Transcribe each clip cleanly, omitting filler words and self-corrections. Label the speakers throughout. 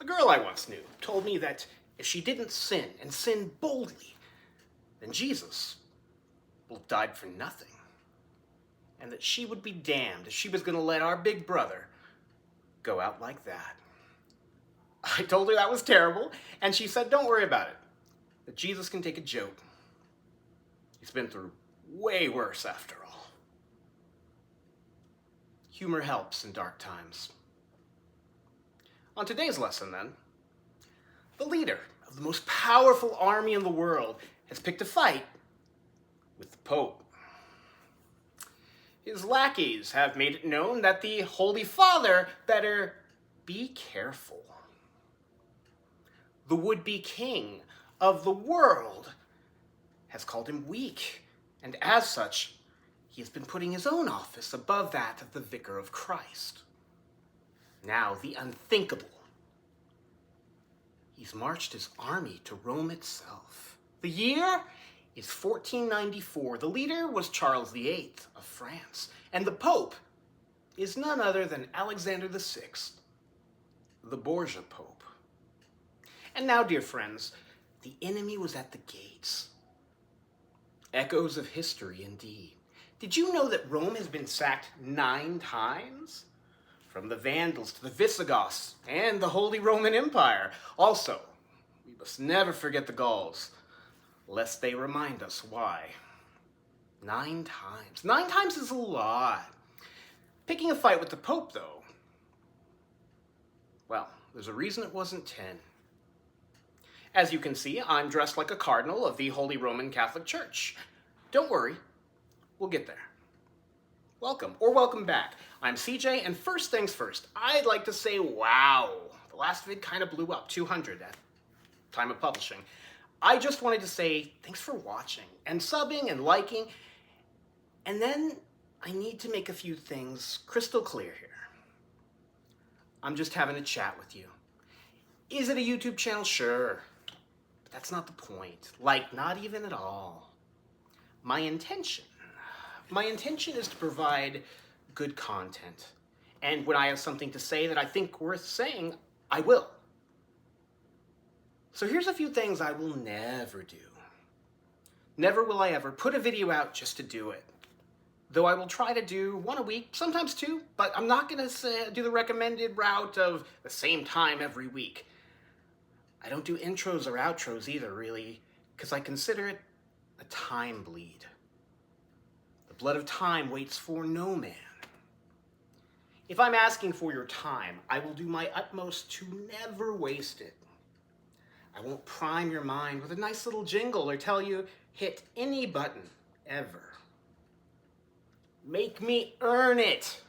Speaker 1: girl I once knew told me that if she didn't sin and sin boldly, then Jesus will have died for nothing. And that she would be damned if she was going to let our big brother go out like that. I told her that was terrible, and she said, don't worry about it. That Jesus can take a joke. He's been through way worse after all. Humor helps in dark times. On today's lesson, then, the leader of the most powerful army in the world has picked a fight with the Pope. His lackeys have made it known that the Holy Father better be careful. The would-be king of the world has called him weak, and as such, he has been putting his own office above that of the Vicar of Christ. Now, the unthinkable. He's marched his army to Rome itself. The year is 1494. The leader was Charles VIII of France, and the Pope is none other than Alexander VI, the Borgia Pope. And now, dear friends, the enemy was at the gates. Echoes of history, indeed. Did you know that Rome has been sacked 9 times? From the Vandals to the Visigoths and the Holy Roman Empire. Also, we must never forget the Gauls, lest they remind us why. 9 times. 9 times is a lot. Picking a fight with the Pope, though, well, there's a reason it wasn't 10. As you can see, I'm dressed like a cardinal of the Holy Roman Catholic Church. Don't worry, we'll get there. Welcome, or welcome back. I'm CJ, and first things first, I'd like to say wow. The last vid kind of blew up, 200 at time of publishing. I just wanted to say thanks for watching, and subbing, and liking, and then I need to make a few things crystal clear here. I'm just having a chat with you. Is it a YouTube channel? Sure. But that's not the point. Like, not even at all. My intention is to provide good content. And when I have something to say that I think worth saying, I will. So here's a few things I will never do. Never will I ever put a video out just to do it. Though I will try to do 1 a week, sometimes 2, but I'm not going to do the recommended route of the same time every week. I don't do intros or outros either, really, because I consider it a time bleed. The blood of time waits for no man. If I'm asking for your time, I will do my utmost to never waste it. I won't prime your mind with a nice little jingle or tell you, hit any button, ever. Make me earn it.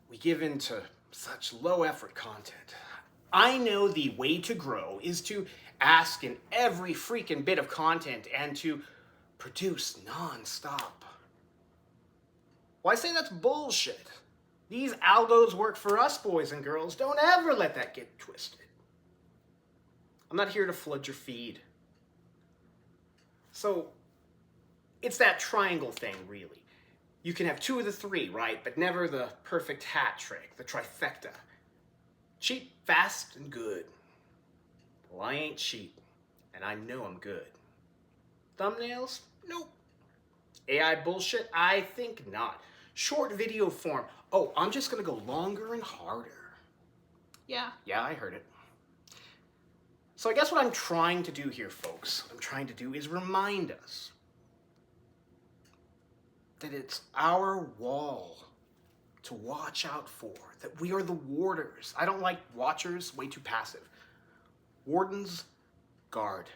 Speaker 1: We give in to such low-effort content. I know the way to grow is to ask in every freaking bit of content and to produce non-stop. Well, I say that's bullshit. These algos work for us, boys and girls. Don't ever let that get twisted. I'm not here to flood your feed. So, it's that triangle thing, really. You can have 2 of the 3, right? But never the perfect hat trick, the trifecta. Cheap, fast, and good. Well, I ain't cheap, and I know I'm good. Thumbnails? Nope. AI bullshit? I think not. Short video form? Oh, I'm just gonna go longer and harder. Yeah, I heard it. So I guess what I'm trying to do here, folks, what I'm trying to do is remind us that it's our wall to watch out for, that we are the warders. I don't like watchers, way too passive. Wardens guard.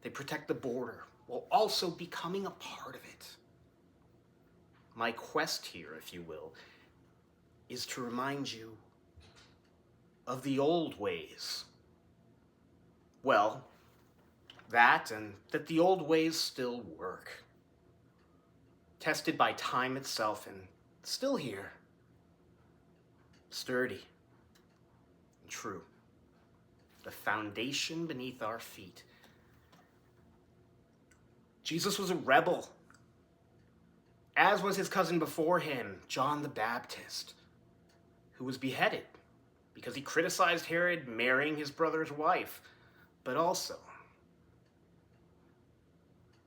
Speaker 1: They protect the border while also becoming a part of it. My quest here, if you will, is to remind you of the old ways. Well, that and that the old ways still work. Tested by time itself and still here. Sturdy and true. The foundation beneath our feet. Jesus was a rebel, as was his cousin before him, John the Baptist, who was beheaded because he criticized Herod marrying his brother's wife, but also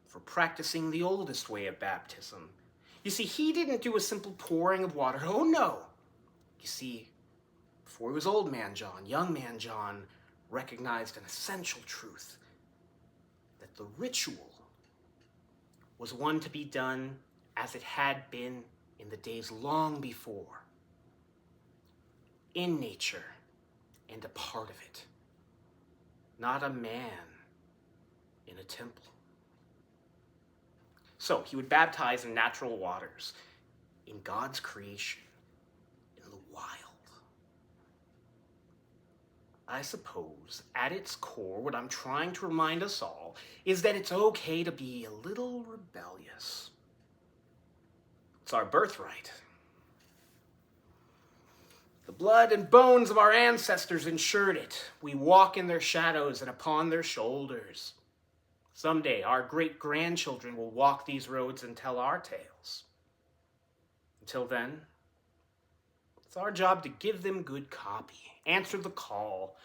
Speaker 1: for practicing the oldest way of baptism. You see, he didn't do a simple pouring of water. Oh no! You see, before he was old man John, young man John recognized an essential truth, that the ritual was one to be done as it had been in the days long before, in nature and a part of it, not a man in a temple. So he would baptize in natural waters, in God's creation, in the wild. I suppose, at its core, what I'm trying to remind us all is that it's okay to be a little rebellious. It's our birthright. The blood and bones of our ancestors ensured it. We walk in their shadows and upon their shoulders. Someday, our great-grandchildren will walk these roads and tell our tales. Until then, it's our job to give them good copy, answer the call.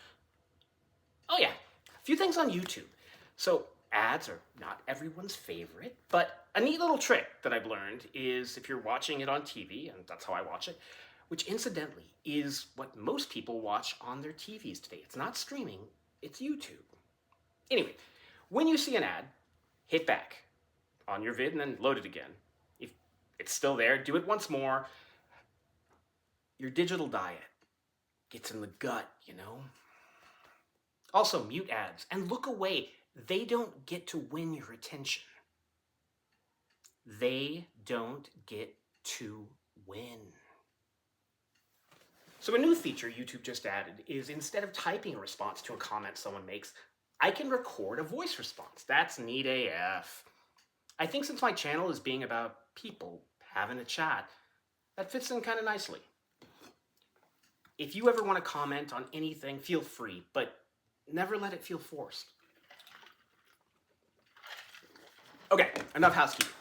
Speaker 1: Oh yeah, a few things on YouTube. So ads are not everyone's favorite, but a neat little trick that I've learned is if you're watching it on TV, and that's how I watch it, which incidentally is what most people watch on their TVs today. It's not streaming, it's YouTube. Anyway, when you see an ad, hit back on your vid and then load it again. If it's still there, do it once more. Your digital diet gets in the gut, you know? Also, mute ads and look away. They don't get to win your attention. They don't get to win. So a new feature YouTube just added is instead of typing a response to a comment someone makes, I can record a voice response. That's neat AF. I think since my channel is being about people having a chat, that fits in kind of nicely. If you ever want to comment on anything, feel free, but never let it feel forced. Okay, enough housekeeping.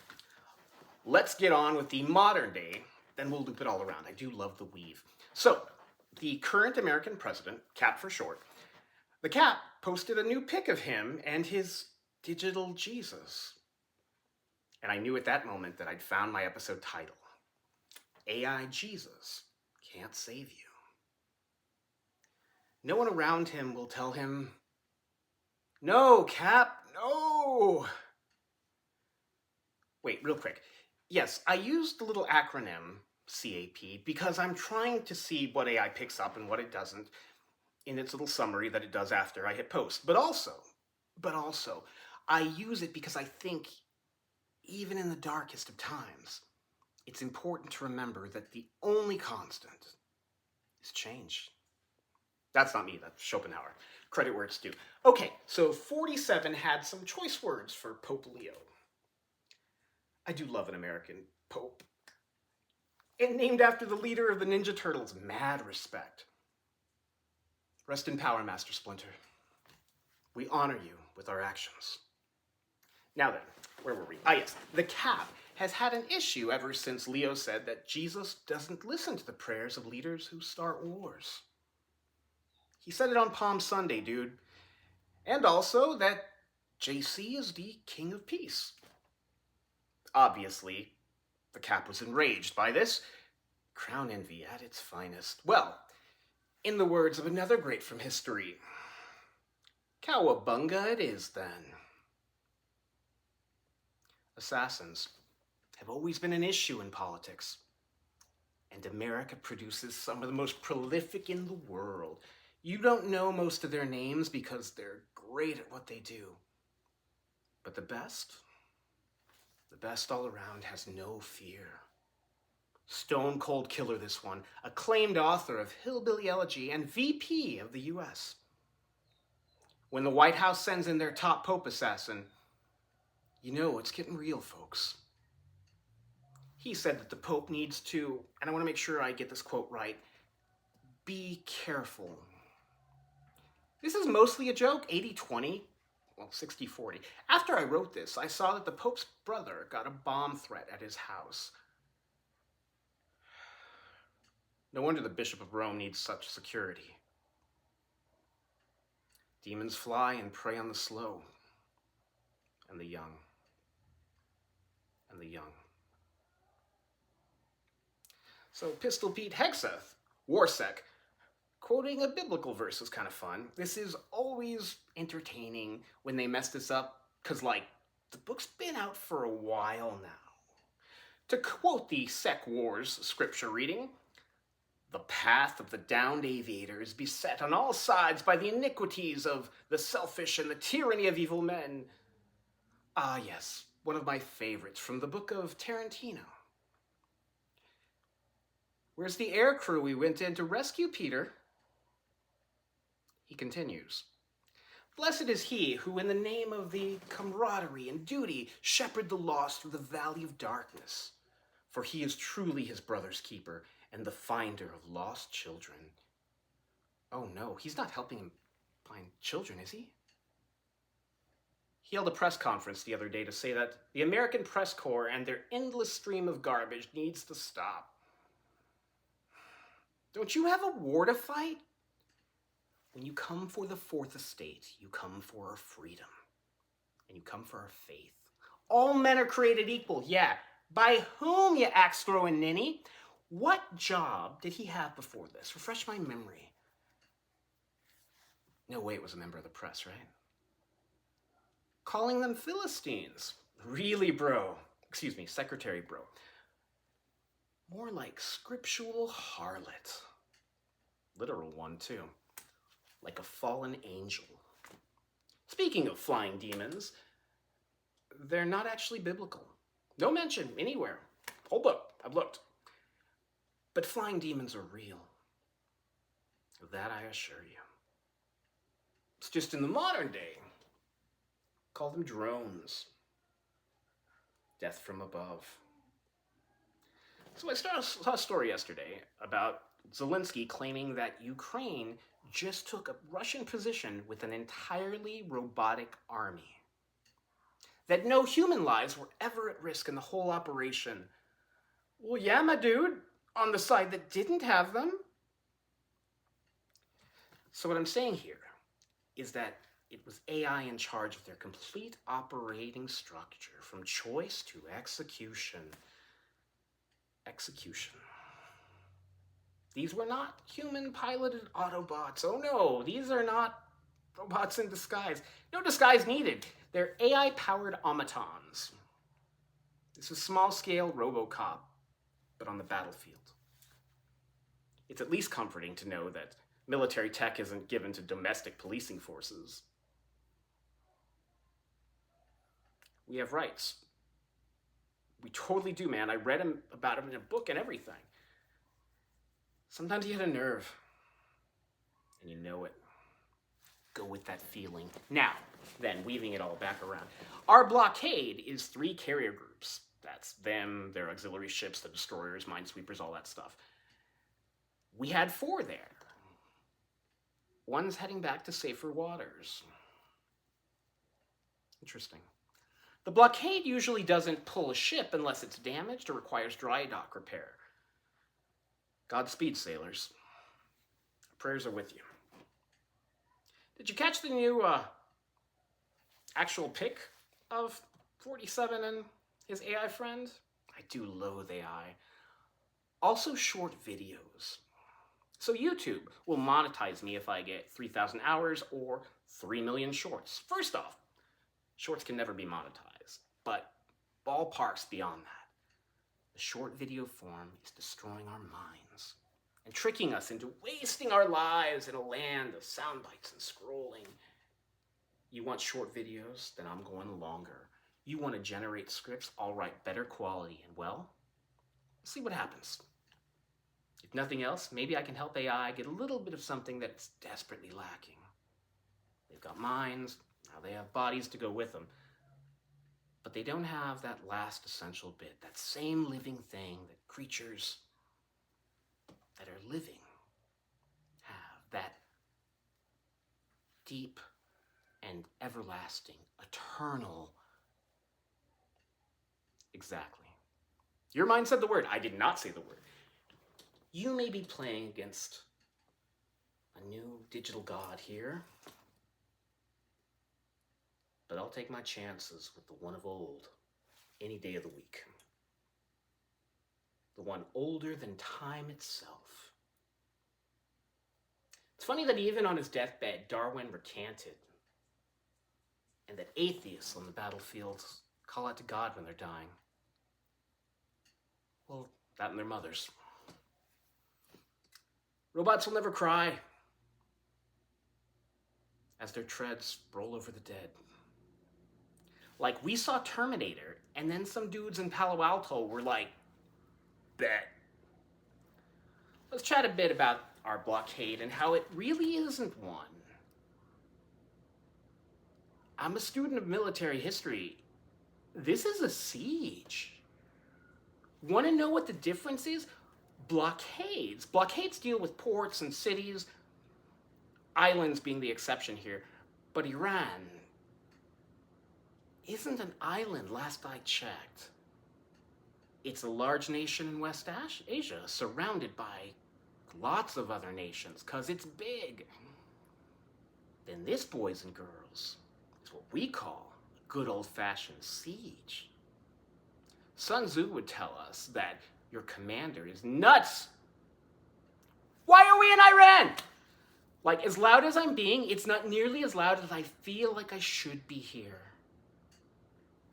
Speaker 1: Let's get on with the modern day, then we'll loop it all around. I do love the weave. So, the current American president, Cap for short, the Cap posted a new pic of him and his digital Jesus. And I knew at that moment that I'd found my episode title. AI Jesus can't save you. No one around him will tell him, "No, Cap, no." Wait, real quick. Yes, I used the little acronym CAP because I'm trying to see what AI picks up and what it doesn't in its little summary that it does after I hit post. But also, I use it because I think even in the darkest of times, it's important to remember that the only constant is change. That's not me, that's Schopenhauer. Credit where it's due. Okay, so 47 had some choice words for Pope Leo. I do love an American Pope. And named after the leader of the Ninja Turtles, mad respect. Rest in power, Master Splinter. We honor you with our actions. Now then, where were we? Ah yes, the Cap has had an issue ever since Leo said that Jesus doesn't listen to the prayers of leaders who start wars. He said it on Palm Sunday, dude. And also that JC is the king of peace. Obviously, the Cap was enraged by this. Crown envy at its finest. Well, in the words of another great from history, cowabunga it is then. Assassins have always been an issue in politics. And America produces some of the most prolific in the world. You don't know most of their names because they're great at what they do. But the best all around has no fear. Stone cold killer, this one, acclaimed author of Hillbilly Elegy and VP of the US. When the White House sends in their top Pope assassin, you know it's getting real, folks. He said that the Pope needs to, and I want to make sure I get this quote right, be careful. This is mostly a joke, 80-20, well, 60-40. After I wrote this, I saw that the Pope's brother got a bomb threat at his house. No wonder the Bishop of Rome needs such security. Demons fly and prey on the slow, and the young, and the young. So Pistol Pete Hegseth, Warsec, quoting a biblical verse is kind of fun. This is always entertaining when they mess this up, because, the book's been out for a while now. To quote the Sec Wars scripture reading, "The path of the downed aviator is beset on all sides by the iniquities of the selfish and the tyranny of evil men." Ah, yes, one of my favorites from the book of Tarantino. "Where's the air crew we went in to rescue Peter?" He continues, "Blessed is he who in the name of the camaraderie and duty shepherd the lost through the valley of darkness, for he is truly his brother's keeper and the finder of lost children." Oh no, he's not helping him find children, is he? He held a press conference the other day to say that the American press corps and their endless stream of garbage needs to stop. Don't you have a war to fight? When you come for the Fourth Estate, you come for our freedom, and you come for our faith. All men are created equal, yeah. By whom, you axe-throwing ninny? What job did he have before this? Refresh my memory. No way it was a member of the press, right? Calling them Philistines. Really, bro? Excuse me, Secretary Bro. More like scriptural harlot. Literal one, too. Like a fallen angel. Speaking of flying demons, they're not actually biblical. No mention anywhere. Whole book, I've looked. But flying demons are real. That I assure you. It's just in the modern day. Call them drones. Death from above. So I saw a story yesterday about Zelensky claiming that Ukraine just took a Russian position with an entirely robotic army. That no human lives were ever at risk in the whole operation. Well, yeah, my dude, on the side that didn't have them. So what I'm saying here is that it was AI in charge of their complete operating structure, from choice to execution. Execution. These were not human-piloted Autobots. Oh no, these are not robots in disguise. No disguise needed. They're AI-powered automatons. This is small-scale RoboCop, but on the battlefield. It's at least comforting to know that military tech isn't given to domestic policing forces. We have rights. We totally do, man. I read about him in a book and everything. Sometimes you hit a nerve, and you know it. Go with that feeling. Now, then, weaving it all back around. Our blockade is 3 carrier groups. That's them, their auxiliary ships, the destroyers, minesweepers, all that stuff. We had 4 there. One's heading back to safer waters. Interesting. The blockade usually doesn't pull a ship unless it's damaged or requires dry dock repair. Godspeed, sailors. Prayers are with you. Did you catch the new actual pic of 47 and his AI friend? I do loathe AI. Also short videos. So YouTube will monetize me if I get 3,000 hours or 3 million shorts. First off, shorts can never be monetized, but ballparks beyond that. The short video form is destroying our minds and tricking us into wasting our lives in a land of sound bites and scrolling. You want short videos? Then I'm going longer. You want to generate scripts? I'll write better quality, and well, we'll see what happens. If nothing else, maybe I can help AI get a little bit of something that's desperately lacking. They've got minds, now they have bodies to go with them. But they don't have that last essential bit, that same living thing that creatures that are living have, that deep and everlasting, eternal. Exactly. Your mind said the word. I did not say the word. You may be playing against a new digital god here, but I'll take my chances with the one of old any day of the week. The one older than time itself. It's funny that even on his deathbed, Darwin recanted, and that atheists on the battlefield call out to God when they're dying. Well, that and their mothers. Robots will never cry as their treads roll over the dead. Like, we saw Terminator, and then some dudes in Palo Alto were like, bet. Let's chat a bit about our blockade and how it really isn't one. I'm a student of military history. This is a siege. Want to know what the difference is? Blockades. Blockades deal with ports and cities, islands being the exception here. But Iran isn't an island, last I checked. It's a large nation in West Asia, surrounded by lots of other nations, because it's big. Then this, boys and girls, is what we call a good old-fashioned siege. Sun Tzu would tell us that your commander is nuts. Why are we in Iran? Like, as loud as I'm being, it's not nearly as loud as I feel like I should be here.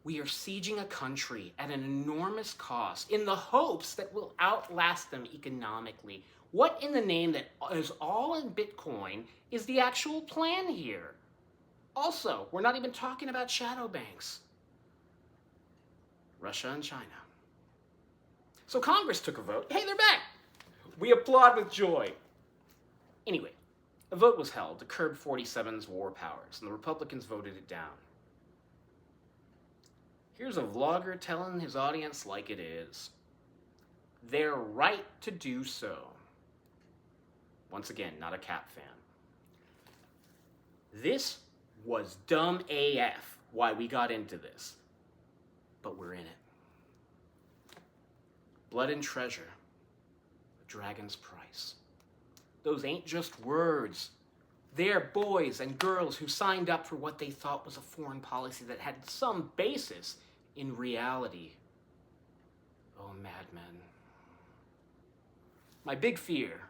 Speaker 1: We are sieging a country at an enormous cost in the hopes that we'll outlast them economically. What in the name that is all in Bitcoin is the actual plan here? Also, we're not even talking about shadow banks. Russia and China. So Congress took a vote. Hey, they're back. We applaud with joy. Anyway, a vote was held to curb 47's war powers, and the Republicans voted it down. Here's a vlogger telling his audience like it is. They're right to do so. Once again, not a Cap fan. This was dumb AF, why we got into this. But we're in it. Blood and treasure, a dragon's price. Those ain't just words. They're boys and girls who signed up for what they thought was a foreign policy that had some basis in reality. Oh, madmen. My big fear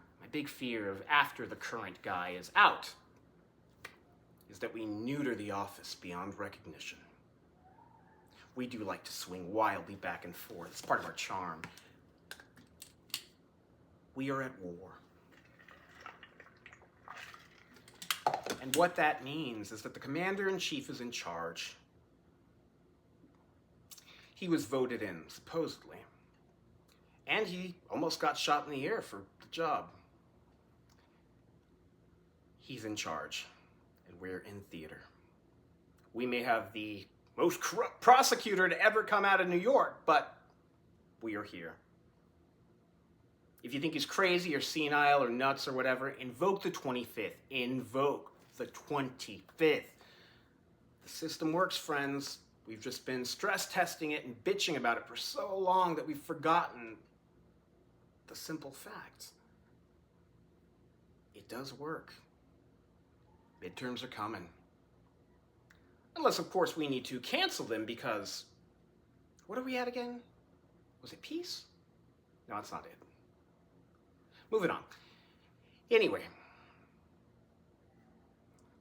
Speaker 1: of after the current guy is out, is that we neuter the office beyond recognition. We do like to swing wildly back and forth. It's part of our charm. We are at war. And what that means is that the commander-in-chief is in charge. He was voted in, supposedly. And he almost got shot in the ear for the job. He's in charge, and we're in theater. We may have the most corrupt prosecutor to ever come out of New York, but we are here. If you think he's crazy or senile or nuts or whatever, invoke the 25th. Invoke the 25th. The system works, friends. We've just been stress testing it and bitching about it for so long that we've forgotten the simple facts. It does work. Midterms are coming. Unless, of course, we need to cancel them because, what are we at again? Was it peace? No, that's not it. Moving on. Anyway,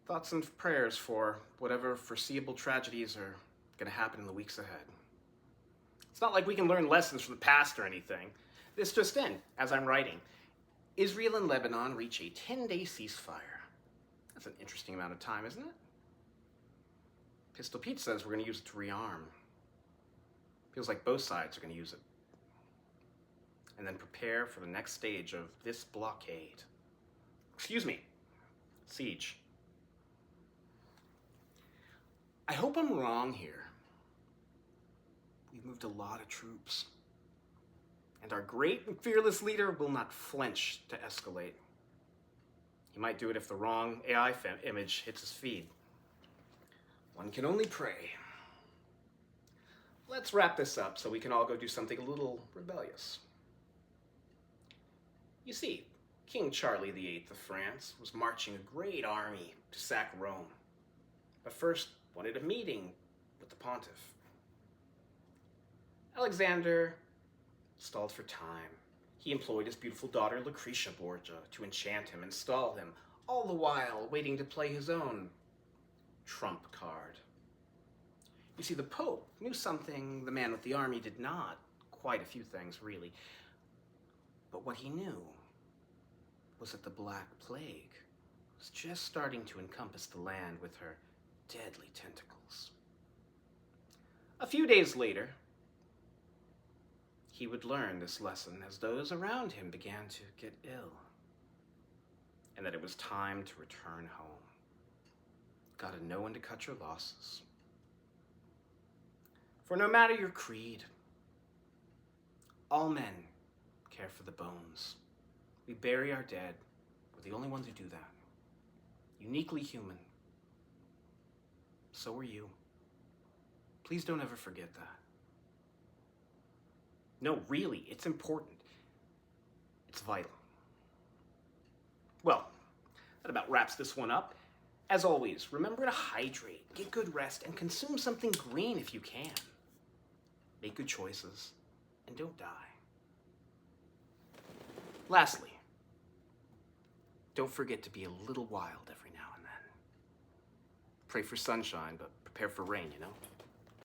Speaker 1: thoughts and prayers for whatever foreseeable tragedies are going to happen in the weeks ahead. It's not like we can learn lessons from the past or anything. This just in, as I'm writing. Israel and Lebanon reach a 10-day ceasefire. That's an interesting amount of time, isn't it? Pistol Pete says we're going to use it to rearm. Feels like both sides are going to use it. And then prepare for the next stage of this blockade. Excuse me, siege. I hope I'm wrong here. We've moved a lot of troops. And our great and fearless leader will not flinch to escalate. He might do it if the wrong AI image hits his feed. One can only pray. Let's wrap this up so we can all go do something a little rebellious. You see, King Charlie VIII of France was marching a great army to sack Rome, but first wanted a meeting with the pontiff. Alexander stalled for time. He employed his beautiful daughter Lucretia Borgia to enchant him and stall him, all the while waiting to play his own trump card. You see, the Pope knew something the man with the army did not. Quite a few things, really. But what he knew was that the Black Plague was just starting to encompass the land with her deadly tentacles. A few days later, he would learn this lesson as those around him began to get ill, and that it was time to return home. Gotta know when to cut your losses. For no matter your creed, all men care for the bones. We bury our dead. We're the only ones who do that. Uniquely human. So are you. Please don't ever forget that. No, really, it's important. It's vital. Well, that about wraps this one up. As always, remember to hydrate, get good rest, and consume something green if you can. Make good choices, and don't die. Lastly, don't forget to be a little wild every now and then. Pray for sunshine, but prepare for rain, you know?